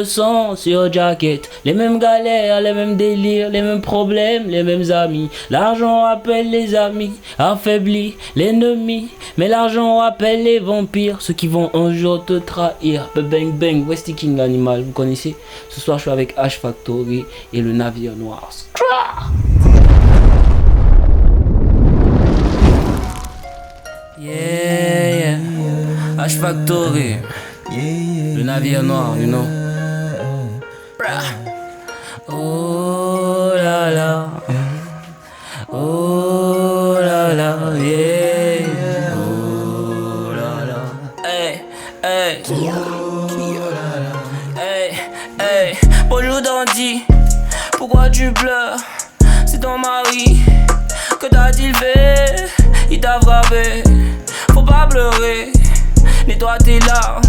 sang sur jacket. Les mêmes galères, les mêmes délires, les mêmes problèmes, les mêmes amis. L'argent rappelle les amis, affaiblit l'ennemi. Mais l'argent rappelle les vampires, ceux qui vont un jour te trahir. Bang bang, Westy King l'animal, vous connaissez? Ce soir je suis avec H Factory et le navire noir. Yeah, H Factory, le navire noir, you know. Oh la la, oh la la, yeah. Oh la la, hey, hey, hey, hey. Bonjour Dandy, pourquoi tu pleures? C'est ton mari, que t'a-t-il fait? Il t'a frappé, faut pas pleurer, nettoie tes larmes,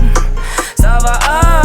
ça va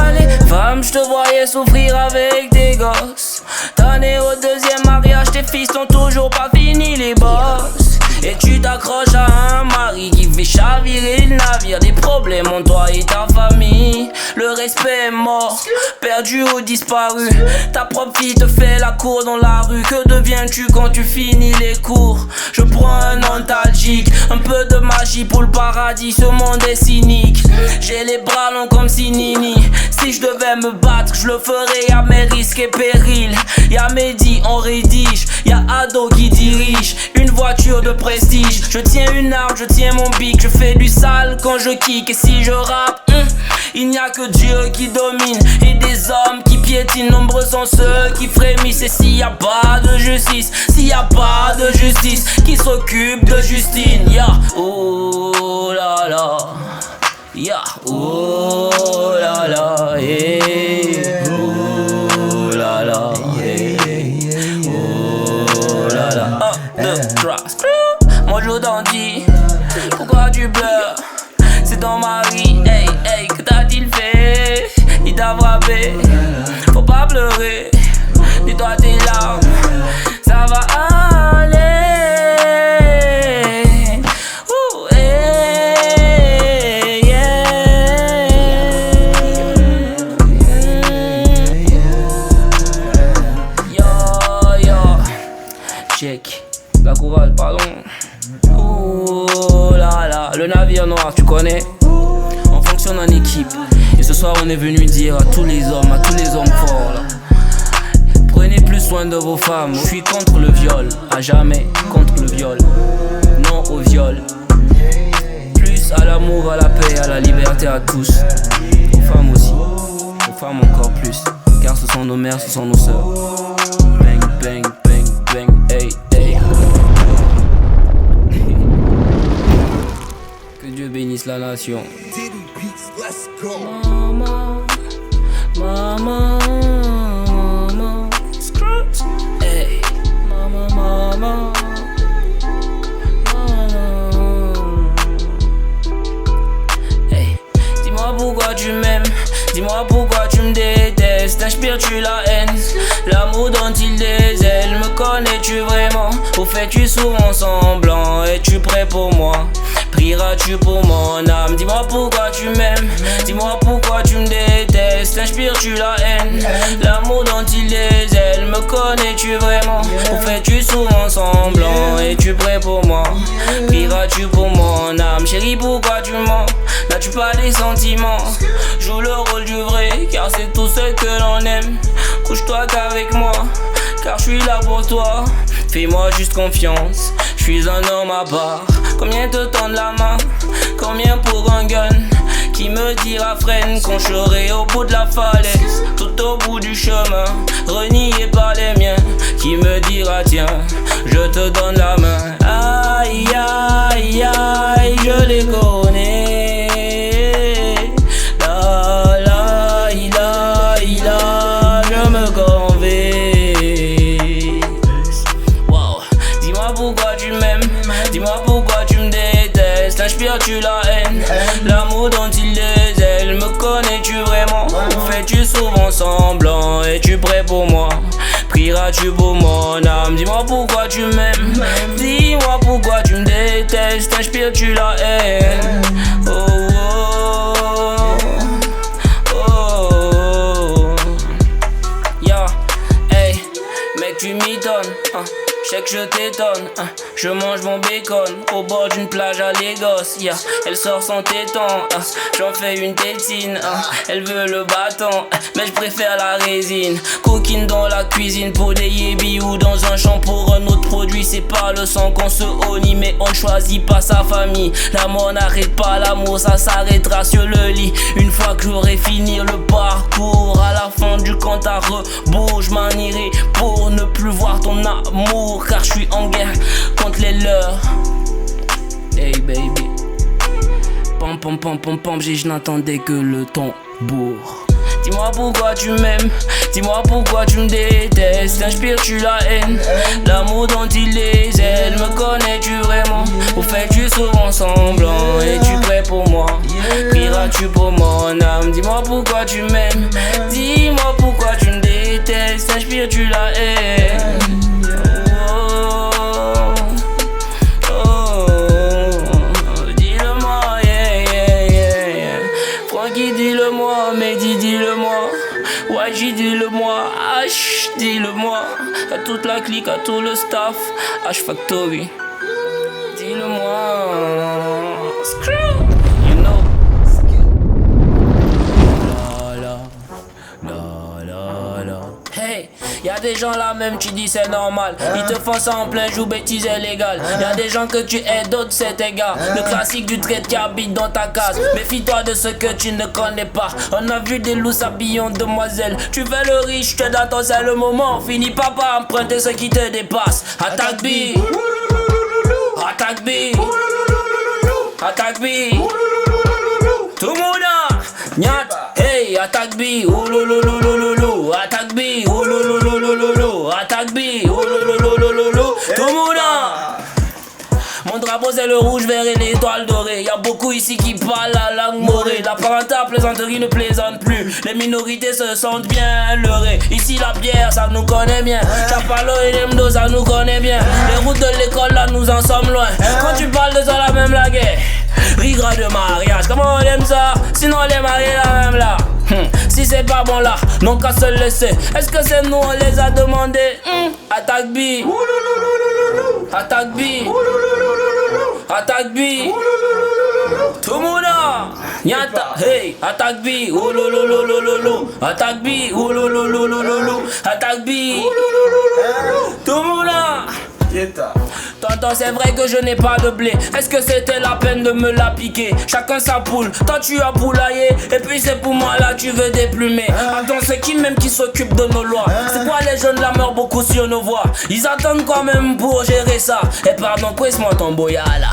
aller. Femme, je te voyais souffrir avec tes gosses. T'en es au deuxième mariage, tes fils n'ont toujours pas fini les bosses. Et tu t'accroches à un mari qui fait chavirer le navire. Des problèmes en toi et ta famille. Le respect est mort, perdu ou disparu. Ta propre fille te fait la cour dans la rue. Que deviens-tu quand tu finis les cours? Je prends un nostalgique, un peu de magie pour le paradis. Ce monde est cynique, j'ai les bras longs comme Sinini. Si je devais me battre, je le ferais à mes risques et périls. Y'a Mehdi, on rédige, y'a Ado qui dirige une voiture de prestige. Je tiens une arme, je tiens mon bic. Je fais du sale quand je kick. Et si je rappe, il n'y a que Dieu qui domine et des hommes qui piétinent. Nombreux sont ceux qui frémissent. Et s'il n'y a pas de justice, s'il n'y a pas de justice, qui s'occupe de Justine? Ya, oh là là, ya, oh là là, yeah. Oh là là, yeah. Oh là là. 1, 2, 3. Bonjour Dandy, pourquoi tu pleures? C'est ton mari, hey, hey, que t'a-t-il fait? Il t'a frappé, faut pas pleurer, nettoie tes larmes, ça va aller. Ouh, hey, yeah. Yo, yo, check, la courage, pardon. Oh là là, le navire noir, tu connais? On fonctionne en équipe. Et ce soir on est venu dire à tous les hommes forts là, prenez plus soin de vos femmes. Je suis contre le viol, à jamais contre le viol. Non au viol. Plus à l'amour, à la paix, à la liberté à tous. Aux femmes aussi, aux femmes encore plus. Car ce sont nos mères, ce sont nos sœurs. Bang, bang, bang, bang, hey, hey. Que Dieu bénisse la nation. Maman, maman, maman, hey, maman, maman, maman. Hey, dis-moi pourquoi tu m'aimes, dis-moi pourquoi tu me détestes. T'inspires-tu la haine, l'amour dont il déselle? Me connais-tu vraiment? Ou fais-tu souvent semblant? Es-tu prêt pour moi? Prieras-tu pour mon âme? Dis-moi pourquoi tu m'aimes, dis-moi pourquoi tu me détestes. T'inspires-tu la haine, l'amour dont il déselle? Me connais-tu vraiment? Ou fais-tu souvent semblant? Es-tu prêt pour moi? Prieras-tu pour mon âme? Chérie, pourquoi tu mens? N'as-tu pas des sentiments? Joue le rôle du vrai, car c'est tout ce que l'on aime. Couche-toi qu'avec moi, car je suis là pour toi. Fais-moi juste confiance, je suis un homme à part. Combien te tendre la main? Combien pour un gun qui me dira freine quand je serai au bout de la falaise, tout au bout du chemin, renié par les miens, qui me dira tiens, je te donne la main. Aïe aïe aïe, je les connais. La la ila ila, je me convainc. Wow, dis-moi pourquoi tu m'aimes, dis-moi pourquoi tu me détestes. T'inspires-tu la haine, l'amour dont il déselle? Me connais-tu vraiment? Ou fais-tu souvent semblant? Es-tu prêt pour moi? Prieras-tu pour mon âme? Dis-moi pourquoi tu m'aimes, dis-moi pourquoi tu me détestes. T'inspires-tu la haine? Oh, oh, oh, oh. que tu m'étonnes, je sais que je t'étonne, je mange mon bacon au bord d'une plage à Lagos, yeah. Elle sort son téton, j'en fais une tétine, elle veut le bâton, mais je préfère la résine. Coquine dans la cuisine pour des yébis ou dans un champ pour un autre produit. C'est pas le sang qu'on se honnie, mais on ne choisit pas sa famille. L'amour n'arrête pas, l'amour ça s'arrêtera sur le lit. Une fois que j'aurai fini le parcours, à la fin du compte à rebours, je m'en irai pour ne plus voir ton amour, car je suis en guerre contre les leurs. Hey baby, pam pam pam pam pam, je n'entendais que le tambour. Dis-moi pourquoi tu m'aimes, dis-moi pourquoi tu me détestes. T'inspires-tu la haine, l'amour dont il les aile. Me connais-tu vraiment, ou fais-tu souvent semblant? Es-tu prêt pour moi, crieras-tu pour mon âme? Dis-moi pourquoi tu m'aimes, dis-moi pourquoi tu me détestes. T'inspires-tu la haine? Dis-le-moi, Mehdi, dis-le-moi. Waji, dis-le-moi. H, dis-le-moi. À toute la clique, à tout le staff. H Factory. Dis-le-moi. Screw. You know. Hey, y'a des gens là même tu dis c'est normal. Ils te font ça en plein jour, bêtise illégale. Y'a des gens que tu aides, d'autres c'est égal. Le classique du trait qui habite dans ta case. Méfie-toi de ce que tu ne connais pas. On a vu des loups s'habiller en demoiselles. Tu fais le riche, te d'attends, c'est le moment. Finis pas par emprunter ce qui te dépasse. Attaque B, attaque B, attaque B. Tout le monde a Nyat, hey, attaque B, oulouloulouloulou, attaque B, oulouloulouloulou, attaque B, oulouloulouloulou, tout le monde a. Mon drapeau c'est le rouge, vert et l'étoile dorée. Y'a beaucoup ici qui parlent la langue morée. La parental plaisanterie ne plaisante plus. Les minorités se sentent bien leurrées. Ici la bière ça nous connaît bien. Chapalo et Nemdo ça nous connaît bien. Les routes de l'école là nous en sommes loin. Quand tu parles de ça la même la guerre. Rigra de mariage, comment on aime ça? Sinon on les marie la même là. Si c'est pas bon là, non qu'à se laisser. Est-ce que c'est nous on les a demandé? Attaque B, attaque B, attaque B. Tout le monde a Nyata, hey, attaque B, oulouloulouloulou, attaque B, oulouloulouloulou, attaque B. Tout le monde a. Tonton, c'est vrai que je n'ai pas de blé. Est-ce que c'était la peine de me la piquer? Chacun sa poule, toi tu as poulaillé. Et puis c'est pour moi là tu veux déplumer. Attends, c'est qui même qui s'occupe de nos lois? C'est quoi les jeunes là meurent beaucoup sur nos voies? Ils attendent quand même pour gérer ça. Et pardon, qu'est-ce moi ton boya là?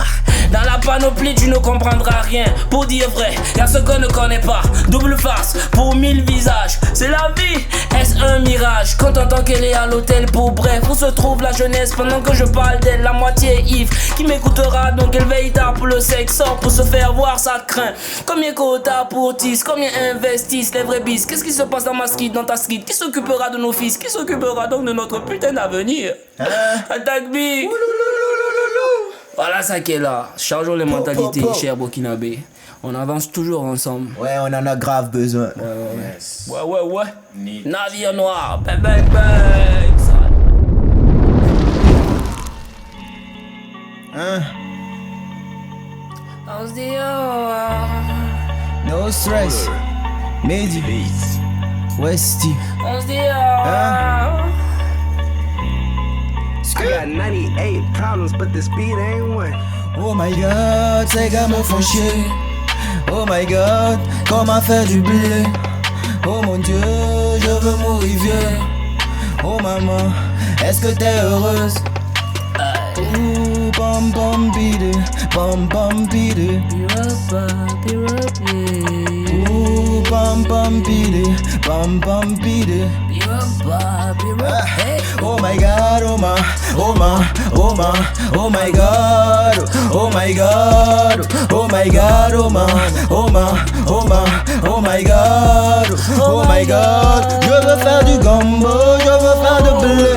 Dans la panoplie tu ne comprendras rien. Pour dire vrai, y'a ce qu'on ne connaît pas. Double face pour 1000 visages. C'est la vie, est-ce un mirage? Quand t'entends qu'elle est à l'hôtel pour bref. Où se trouve la jeunesse pendant que je parle d'elle? La moitié Yves qui m'écoutera donc elle veille tard pour le sexe. Sort pour se faire voir ça craint. Combien quota pour tis? Combien investissent les vrais bis? Qu'est-ce qui se passe dans ma street, dans ta street? Qui s'occupera de nos fils? Qui s'occupera donc de notre putain d'avenir? Attaque B. Voilà ça qui est là. Changeons les mentalités, cher Burkinabé. On avance toujours ensemble. Ouais, on en a grave besoin. Ouais. Navire noir. Bang, bang, bang. On se dit No stress. Mehdi. Westy. On se dit I got 98 problems, but the speed ain't one. Oh my god, ces gars me font chier. Oh my god, comment faire du blé? Oh mon dieu, je veux mourir vieux. Oh maman, est-ce que t'es heureuse? Ooh, bam bam bide, bam bam bide. Ooh, bam bam bide, bam bam bide. Oh my god, oh my, oh my, oh my, oh my god, oh my god, oh my god, oh my, oh my, oh my, oh my god, oh my god. Je veux faire du gombo, je veux faire de blé.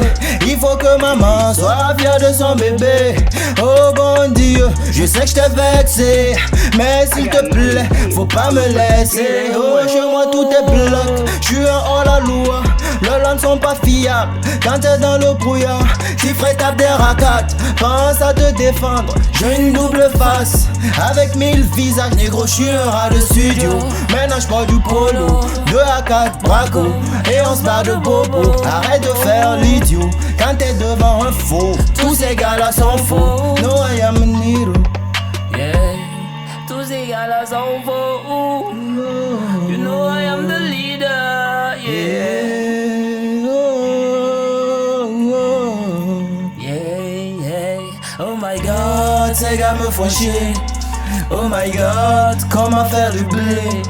Il faut que maman soit fière de son bébé. Oh bon Dieu, je sais que je t'ai vexé, mais s'il te plaît, faut pas me laisser. Oh, chez moi tout est bloc, je suis un hors la loi. Lolo ne sont pas fiables quand t'es dans le brouillard. Si frère tape des racates, pense à te défendre. J'ai une double face avec 1000 visages. Négro, j'suis un rat de studio. Maintenant j'prends du polo, 2 à 4 braco et on se bat de bobo. Arrête de faire l'idiot quand t'es devant un faux. Tous ces gars-là sont faux. No, I am a hero. Yeah, tous ces gars-là sont faux. You know I am the leader. Yeah. Oh my god, ces gars me font chier. Oh my god, comment faire du blé.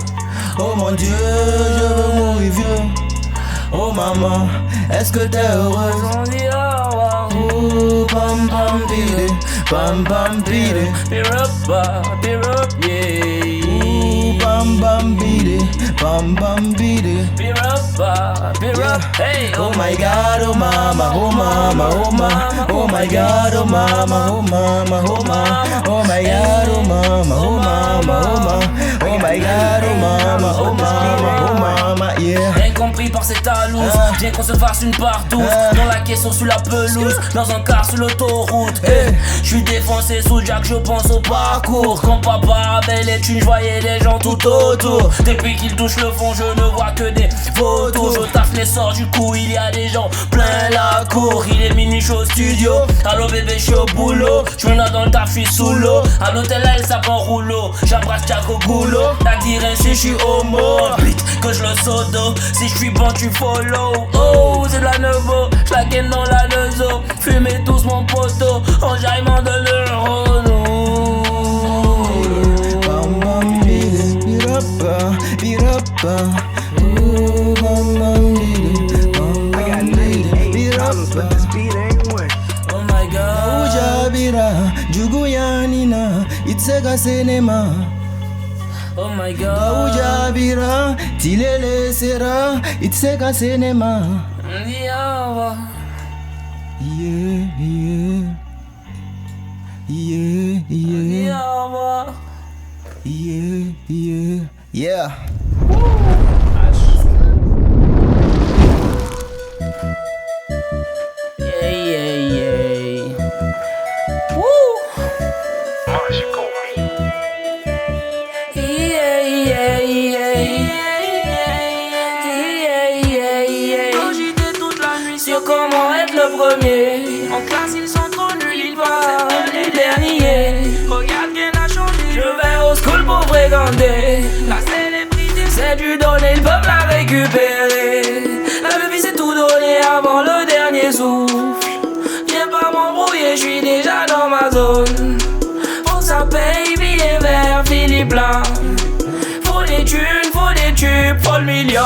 Oh mon Dieu, je veux mourir vieux. Oh maman, est-ce que t'es heureuse? On dit au revoir. Oh pam pam pide, pam pam pide. Beer up, yeah. Oh pam pam pide, pam pam pide. Beer up, hey. Oh my god, oh mama, oh mama, oh mama. Oh my god, oh mama, oh mama, oh mama. Oh my god, oh mama, oh mama, oh mama. Oh my god, oh mama, oh mama, oh mama, yeah. Incompris par cette alouse, bien qu'on se fasse une part douce. Dans la caisson sous la pelouse, dans un car sur l'autoroute. J'suis défoncé sous Jack, je pense au parcours. Quand papa avait les thunes, j'voyais des gens tout autour. Depuis qu'il touche le fond, je ne vois que des photos. Je taffe les sorts, du coup il y a des gens plein la cour. Il est minuit, j'suis au studio. Allo bébé, j'suis au boulot. J'me noie dans le taf, j'suis sous l'eau. À l'hôtel, elle s'appelle rouleau. J'embrasse Jack au goulot. La dire ainsi, j'suis homo. Vite que je le sodo. Si j'suis bon, tu follow. Oh, c'est de la nevo. J'la gaine dans la neuzo. Fumez tous mon poteau. Enjaillement de l'euro. Bam bam bide, birappa, birappa. Oh bam bam bide, bam I got bam 98 bide, problems, birappa. but this beat ain't one. Oh my god. Ujabira, juguyanina, itsega cinema. Oh my god. Ujabira, tilele sera, itsega cinema. Yeah. Yeah, yeah. Yeah, yeah. Yeah. Yeah, yeah. Yeah. Yeah. Woo. Cogiter toute la nuit sur comment être le premier. En classe ils sont trop nuls, ils parlent les derniers. Regarde bien a changé. Je vais au school pour fréquenter. La célébrité c'est du donner, ils peuvent la récupérer. La vie c'est tout donner avant le dernier souffle. Viens pas m'embrouiller, je suis déjà dans ma zone. Faut ça paye, billet vert, Philippe Blanc. Faut des thunes, faut le million.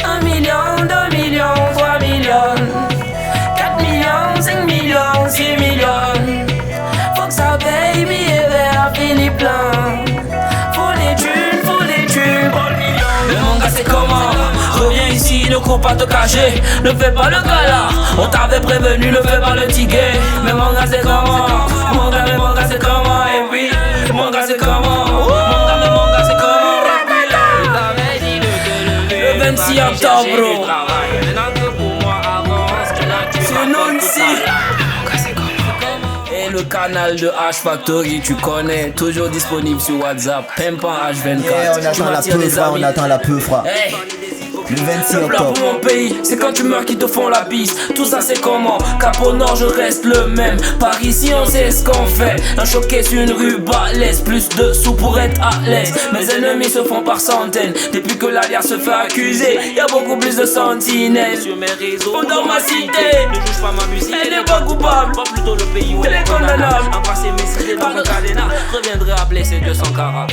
1 million, 2 millions, 3 millions, 4 millions, 5 millions, 6 millions. Faut que ça paye, billet vert, Philippe Blanc. Faut des thunes, faut le million. Le monde c'est comment? Reviens ici, ne cours pas te cacher. Ne fais pas le gala, on t'avait prévenu, ne fais pas le ticket. Mais mon gars c'est comment? Mon gars c'est comment? Et puis, mon gars c'est comment? Mon gars c'est comment? Le 26 octobre, bro. C'est Nancy. Et le canal de H Factory, tu connais, toujours disponible sur WhatsApp. Pimpant H24. Yeah, on attend la peu, frère, on attend la peu, frère. Hey. Le 26 Le plan octobre. pour mon pays, c'est quand tu meurs qu'ils te font la bise. Tout ça c'est comment? Cap au nord je reste le même. Par ici on sait ce qu'on fait. Un choqué sur une rue balèze. Plus de sous pour être à l'aise. Mes ennemis se font par centaines. Depuis que l'alliance se fait accuser, y'a beaucoup plus de sentinelles. Sur mes réseaux, dans ma cité, ne juge pas ma musique. Elle n'est pas coupable, pas plutôt le pays où elle est condamnable. Embrasser mes cités dans le cadenas. Reviendrai à blesser 200 carats.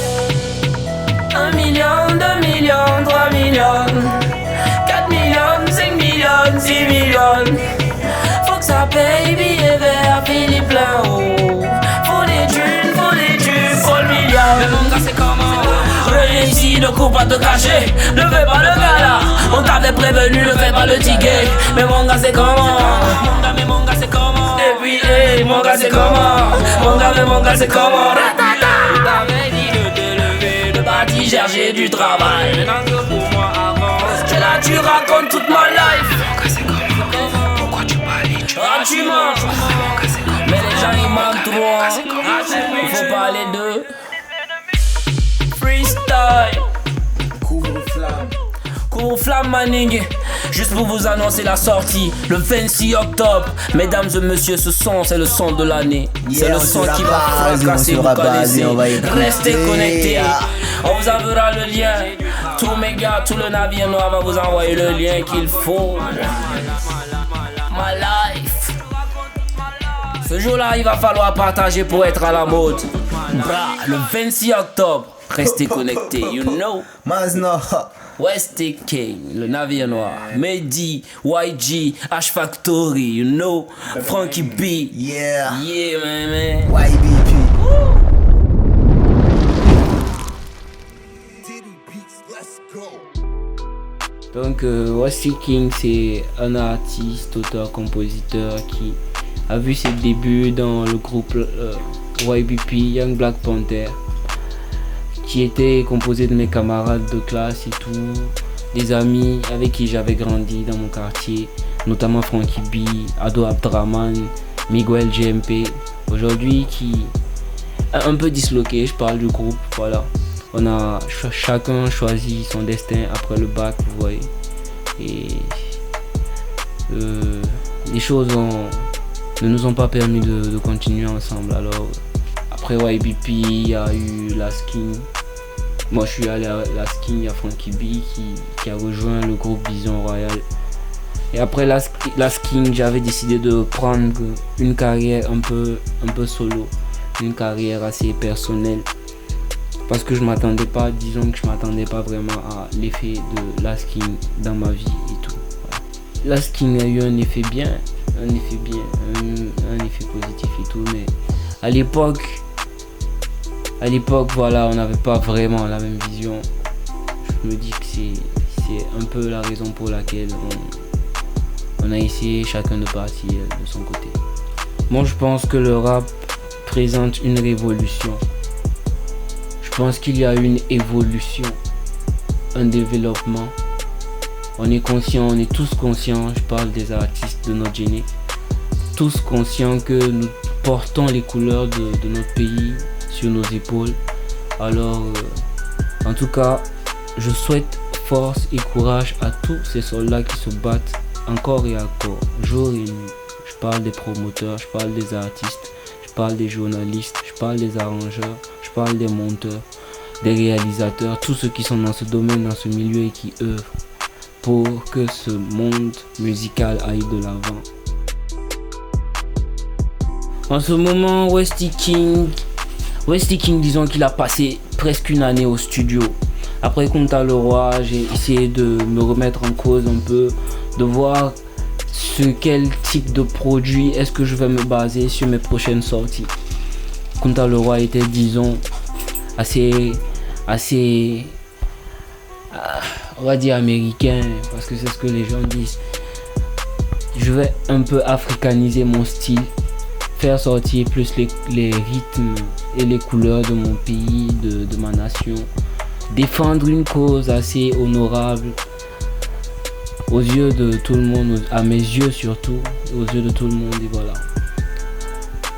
1 million, 2 millions, 3 millions, 4 millions, 5 millions, 6 millions. Faut que ça paye, billet vert, Philippe Blanc. Faut des thunes, faut le million. Mais mon gars c'est comment? Reviens ici, ne cours pas te cacher. Ne fais pas le gala, on t'avait prévenu, ne fais pas le ticket. Mais mon gars c'est comment? Mon gars c'est comment? Et puis hey, mon gars c'est comment? Mon gars c'est comment? Il t'avait dit de te lever, de bâtir Niger, j'ai du travail. Maintenant que pour moi avance, tu là, tu racontes toute ma life. Pourquoi tu parles? Ah, tu mens. Mais les gens ils mentent trop. Il faut parler de freestyle. Couvre-flamme Manning. Juste pour vous annoncer la sortie le 26 octobre. Mesdames et messieurs, c'est le son de l'année. C'est le son qui va fracasser, vous connaissez. Restez connectés. On vous enverra le lien. Tous mes gars, tout le navire noir va vous envoyer le lien qu'il faut. My life. Ce jour-là, il va falloir partager pour être à la mode. Bra, le 26 octobre. Restez connectés, you know. Mazno. West King, le navire noir. Mehdi, YG, H Factory, you know. Frankie B. Yeah. Yeah, man. YBP. Donc, West King, c'est un artiste, auteur, compositeur qui a vu ses débuts dans le groupe YBP, Young Black Panther, qui était composé de mes camarades de classe et tout, des amis avec qui j'avais grandi dans mon quartier, notamment Frankie B, Ado Abdraman, Miguel GMP. Aujourd'hui, qui a un peu disloqué, je parle du groupe, voilà. On a chacun choisi son destin après le bac, vous voyez. Et les choses ne nous ont pas permis de continuer ensemble. Alors, après YBP, il y a eu Laskin. Moi, je suis allé à Laskin, il y a Frankie B qui a rejoint le groupe Vision Royale. Et après Laskin, j'avais décidé de prendre une carrière un peu solo, une carrière assez personnelle. Parce que je m'attendais pas, disons que je m'attendais pas vraiment à l'effet de Laskin dans ma vie et tout. Voilà. Laskin a eu un effet positif et tout, mais à l'époque, voilà, on n'avait pas vraiment la même vision. Je me dis que c'est un peu la raison pour laquelle on a essayé chacun de partir de son côté. Moi, je pense que le rap présente une révolution. Je pense qu'il y a une évolution, un développement. On est conscient, on est tous conscients, je parle des artistes de notre génie, tous conscients que nous portons les couleurs de notre pays sur nos épaules. Alors, en tout cas, je souhaite force et courage à tous ces soldats qui se battent encore et encore, jour et nuit. Je parle des promoteurs, je parle des artistes, je parle des journalistes, je parle des arrangeurs, je parle des monteurs, des réalisateurs, tous ceux qui sont dans ce domaine, dans ce milieu et qui œuvrent pour que ce monde musical aille de l'avant. En ce moment, Westy King, disons qu'il a passé presque une année au studio. Après Kunta Le Roi, j'ai essayé de me remettre en cause un peu, de voir quel type de produit est-ce que je vais me baser sur mes prochaines sorties. Kunta Le Roi était, disons, assez on va dire américain, parce que c'est ce que les gens disent. Je vais un peu africaniser mon style, faire sortir plus les rythmes et les couleurs de mon pays, de ma nation, défendre une cause assez honorable aux yeux de tout le monde, à mes yeux surtout, aux yeux de tout le monde, et voilà.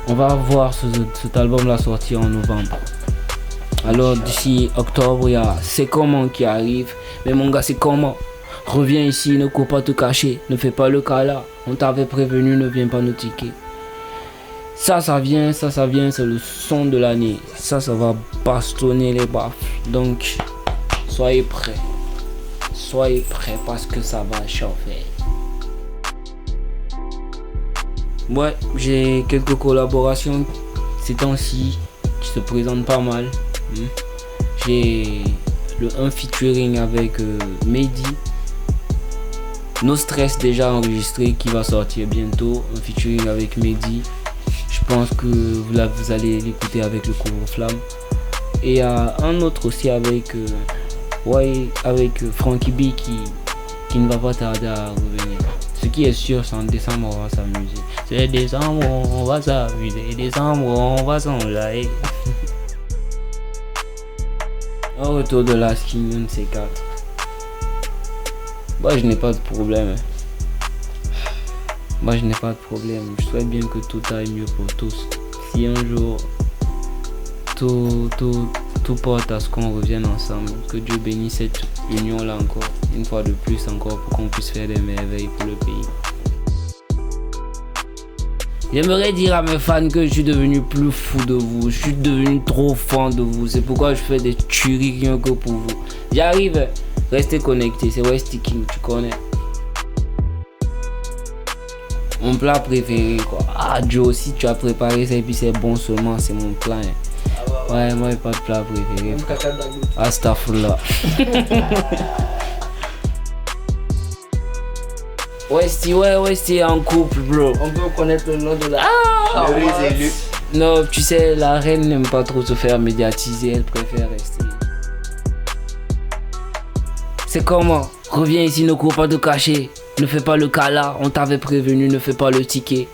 On va voir cet album là sortir en novembre. Alors d'ici octobre, il y a C'est Comment qui arrive. Mais mon gars, c'est comment? Reviens ici, ne cours pas te cacher, ne fais pas le cas là. On t'avait prévenu, ne viens pas nous tiquer. Ça vient, c'est le son de l'année. Ça va bastonner les baffes. Donc, soyez prêts. Soyez prêts parce que ça va chauffer. Ouais, j'ai quelques collaborations ces temps-ci qui se présentent pas mal. J'ai un featuring avec Mehdi. No Stress déjà enregistré qui va sortir bientôt. Un featuring avec Mehdi. Je pense que vous allez l'écouter avec le Couvre-Flamme. Et il y a un autre aussi avec Frankie B qui ne va pas tarder à revenir. Ce qui est sûr, c'est en décembre on va s'amuser. C'est décembre on va s'amuser. Décembre on va s'enjailler. Un retour de la skin, un de ces quatre. Moi je n'ai pas de problème. Moi je n'ai pas de problème. Je souhaite bien que tout aille mieux pour tous. Si un jour tout porte à ce qu'on revienne ensemble, que Dieu bénisse cette union là encore, une fois de plus encore, pour qu'on puisse faire des merveilles pour le pays. J'aimerais dire à mes fans que je suis devenu plus fou de vous, je suis devenu trop fan de vous, c'est pourquoi je fais des tueries rien que pour vous. J'arrive, restez connectés, c'est Westy King, tu connais. Mon plat préféré quoi. Ah Joe, si tu as préparé ça et puis c'est bon seulement, c'est mon plat. Hein. Ouais, moi j'ai pas de plat préféré. Astaghfirullah. Westy est en couple, bro. On peut connaître le nom de la... Non, tu sais, la reine n'aime pas trop se faire médiatiser, elle préfère rester. C'est comment? Reviens ici, ne cours pas de cacher. Ne fais pas le cas là, on t'avait prévenu, ne fais pas le ticket.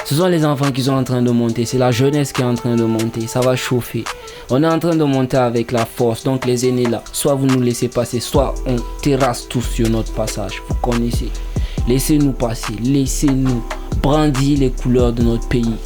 Ce sont les enfants qui sont en train de monter, c'est la jeunesse qui est en train de monter, ça va chauffer. On est en train de monter avec la force, donc les aînés là, soit vous nous laissez passer, soit on terrasse tous sur notre passage. Vous connaissez. Laissez-nous passer, laissez-nous brandir les couleurs de notre pays.